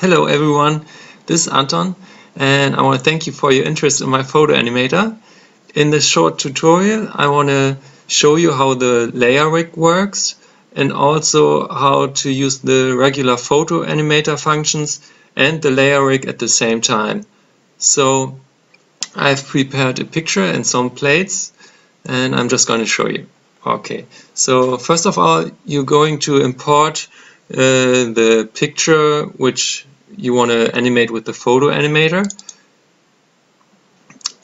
Hello everyone, this is Anton and I want to thank you for your interest in my photo animator. In this short tutorial I want to show you how the layer rig works and also how to use the regular photo animator functions and the layer rig at the same time. So I've prepared a picture and some plates and I'm just going to show you. Okay, so first of all you're going to import the picture which you want to animate with the photo animator.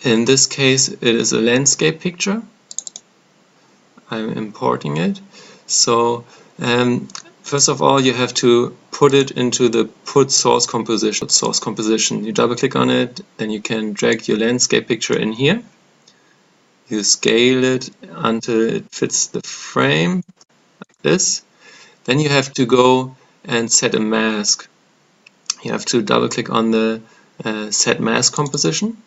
In this case it is a landscape picture. I'm importing it. So first of all you have to put it into the put source composition. You double click on it, then you can drag your landscape picture in here. You scale it until it fits the frame like this. Then you have to go and set a mask. You have to double click on the set mask composition.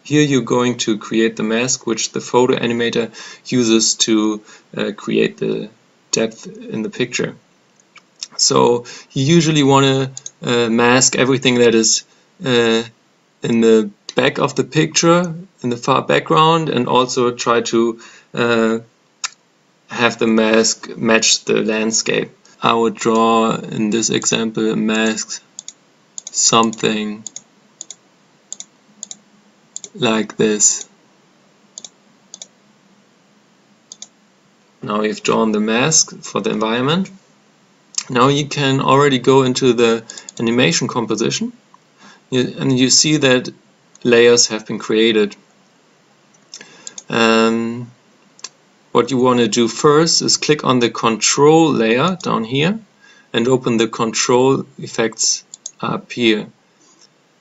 Here you're going to create the mask which the photo animator uses to create the depth in the picture. So you usually want to mask everything that is in the back of the picture, in the far background, and also try to have the mask match the landscape. I would draw in this example a mask something like this. Now you've drawn the mask for the environment. Now you can already go into the animation composition and you see that layers have been created. What you want to do first is click on the control layer down here and open the control effects up here.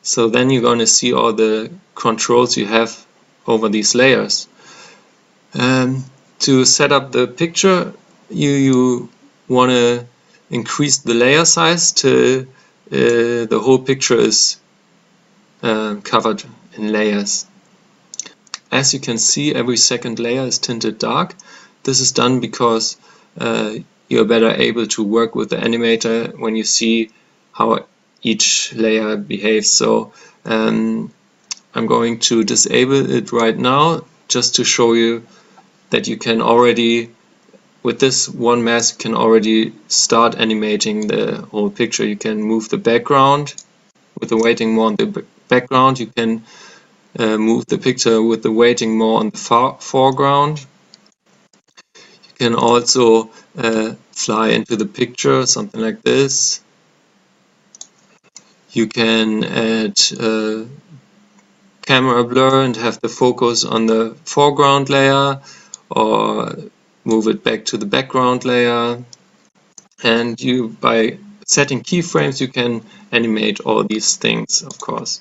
So then you're going to see all the controls you have over these layers. To set up the picture, you want to increase the layer size till the whole picture is covered in layers. As you can see, every second layer is tinted dark. This is done because you're better able to work with the animator when you see how each layer behaves. So I'm going to disable it right now just to show you that you can already, with this one mask, you can already start animating the whole picture. You can move the background with the weighting more on the background. You can move the picture with the weighting more on the foreground. You can also fly into the picture, something like this. You can add camera blur and have the focus on the foreground layer, or move it back to the background layer. And you, by setting keyframes, you can animate all these things, of course.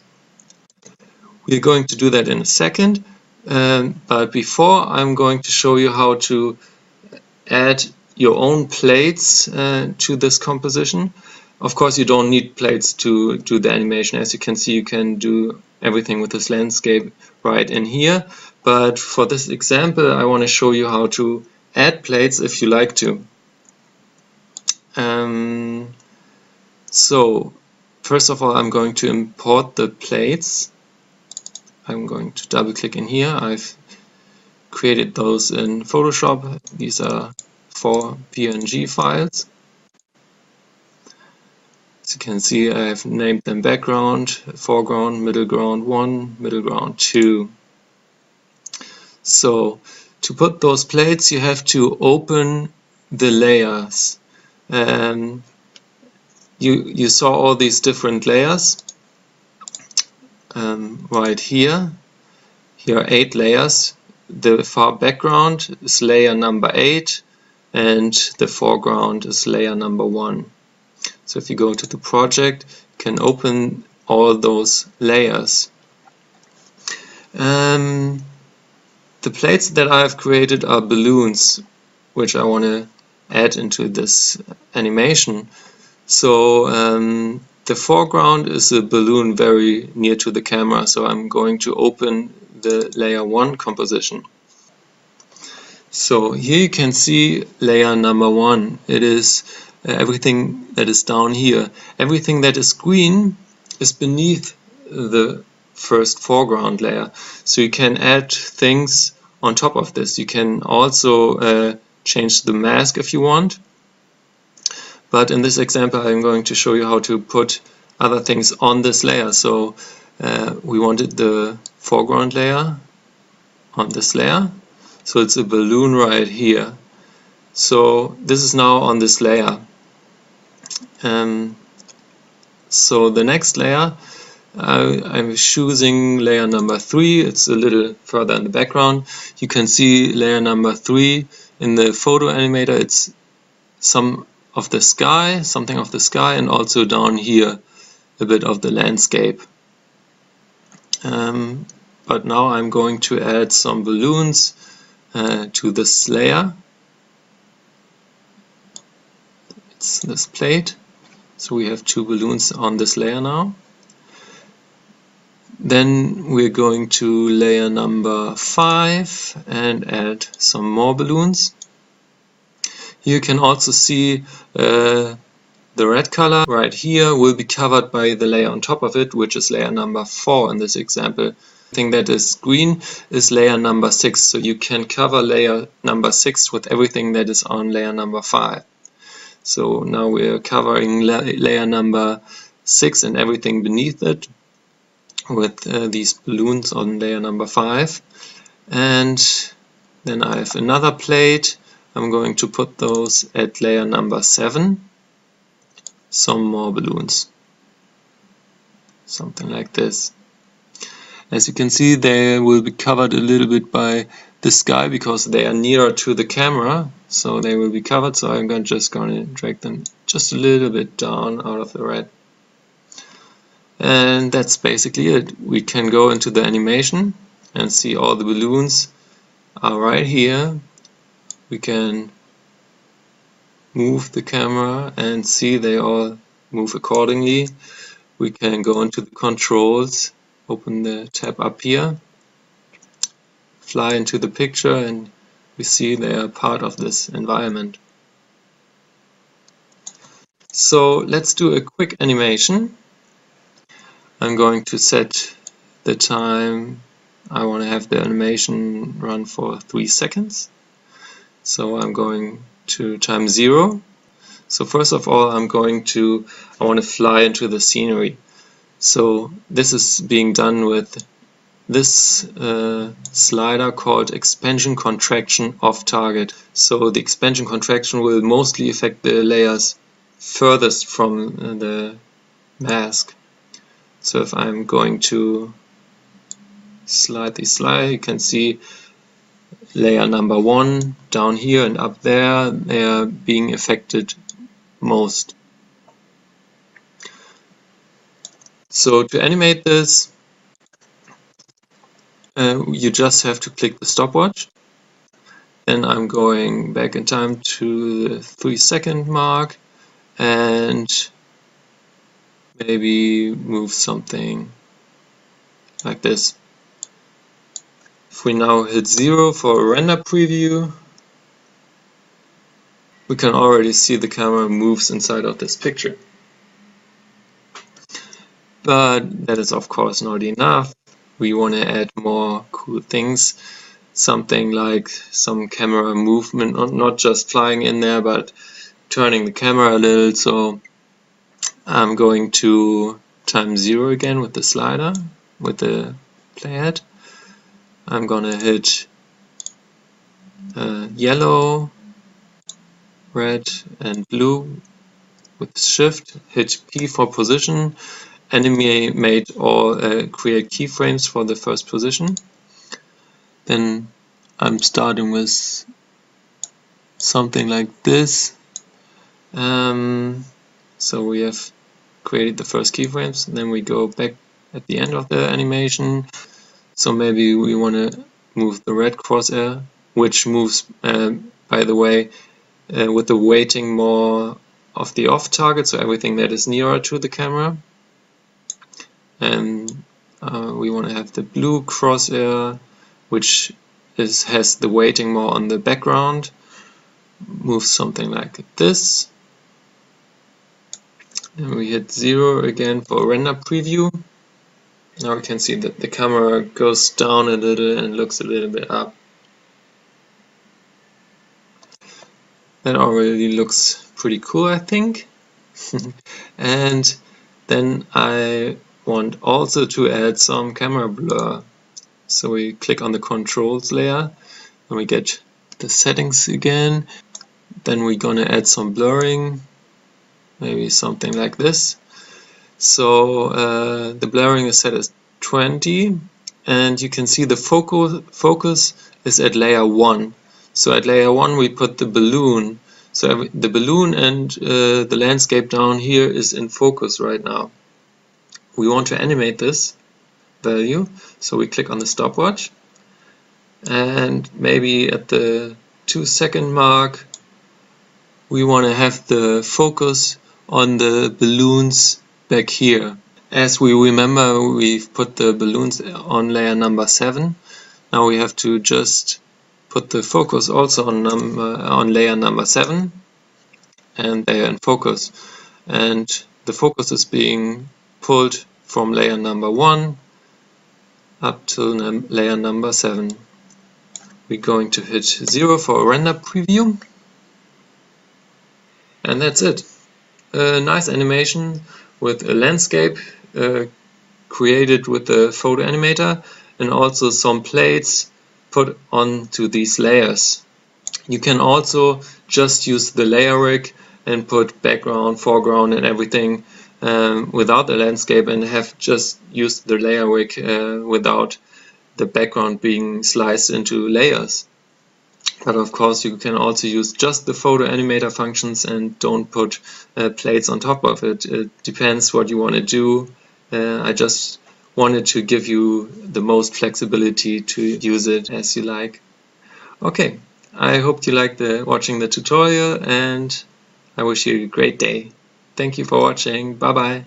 We're going to do that in a second, but before I'm going to show you how to add your own plates to this composition. Of course you don't need plates to do the animation. As you can see, you can do everything with this landscape right in here, but for this example I want to show you how to add plates if you like to. So first of all I'm going to import the plates. I'm going to double click in here. I've created those in Photoshop. These are 4 PNG files. As you can see, I've named them background, foreground, middle ground 1, middle ground 2. So to put those plates you have to open the layers. You saw all these different layers. Right here. Here are 8 layers. The far background is layer number 8 and the foreground is layer number 1. So if you go to the project, you can open all those layers. The plates that I have created are balloons, which I want to add into this animation. So the foreground is a balloon very near to the camera, so I'm going to open the layer 1 composition. So here you can see layer number 1. It is everything that is down here. Everything that is green is beneath the first foreground layer. So you can add things on top of this. You can also change the mask if you want. But in this example I'm going to show you how to put other things on this layer. So we wanted the foreground layer on this layer. So it's a balloon right here. So this is now on this layer. So the next layer, I'm choosing layer number 3. It's a little further in the background. You can see layer number 3 in the photo animator. It's something of the sky, and also down here a bit of the landscape. But now I'm going to add some balloons to this layer. It's this plate. So we have 2 balloons on this layer now. Then we're going to layer number 5 and add some more balloons. You can also see the red color right here will be covered by the layer on top of it, which is layer number 4 in this example. The thing that is green is layer number 6, so you can cover layer number 6 with everything that is on layer number 5. So now we're covering layer number 6 and everything beneath it with these balloons on layer number 5. And then I have another plate. I'm going to put those at layer number 7. Some more balloons. Something like this. As you can see, they will be covered a little bit by the sky because they are nearer to the camera. So they will be covered. So I'm just going to drag them just a little bit down out of the red. And that's basically it. We can go into the animation and see all the balloons are right here. We can move the camera and see they all move accordingly. We can go into the controls, open the tab up here, fly into the picture, and we see they are part of this environment. So let's do a quick animation. I'm going to set the time. I want to have the animation run for 3 seconds. So I'm going to time 0. So first of all, I want to fly into the scenery. So this is being done with this slider called expansion contraction off target. So the expansion contraction will mostly affect the layers furthest from the mask. So if I'm going to slide the slider, you can see layer number 1 down here and up there, they are being affected most. So to animate this, you just have to click the stopwatch. Then I'm going back in time to the 3-second mark and maybe move something like this. If we now hit 0 for a render preview, we can already see the camera moves inside of this picture. But that is of course not enough. We want to add more cool things. Something like some camera movement, not just flying in there, but turning the camera a little. So I'm going to time 0 again with the slider, with the playhead. I'm gonna hit yellow, red and blue with shift, hit P for position, animate or create keyframes for the first position. Then I'm starting with something like this. So we have created the first keyframes, and then we go back at the end of the animation. So maybe we want to move the red crosshair, which moves, by the way, with the weighting more of the off target, so everything that is nearer to the camera. And we want to have the blue crosshair, which has the weighting more on the background. Move something like this. And we hit 0 again for render preview. Now we can see that the camera goes down a little and looks a little bit up. That already looks pretty cool, I think. And then I want also to add some camera blur. So we click on the controls layer and we get the settings again. Then we're gonna add some blurring, maybe something like this. So the blurring is set as 20, and you can see the focus is at layer 1. So at layer 1 we put the balloon. So the balloon and the landscape down here is in focus right now. We want to animate this value, so we click on the stopwatch, and maybe at the 2-second mark we want to have the focus on the balloons back here. As we remember, we've put the balloons on layer number 7. Now we have to just put the focus also on layer number 7, and they are in focus. And the focus is being pulled from layer number 1 up to layer number 7. We're going to hit 0 for a render preview. And that's it. A nice animation with a landscape created with the photo animator, and also some plates put onto these layers. You can also just use the layer rig and put background, foreground and everything without the landscape, and have just used the layer rig without the background being sliced into layers. But of course you can also use just the photo animator functions and don't put plates on top of it. It depends what you want to do. I just wanted to give you the most flexibility to use it as you like. Okay, I hope you liked watching the tutorial, and I wish you a great day. Thank you for watching. Bye bye.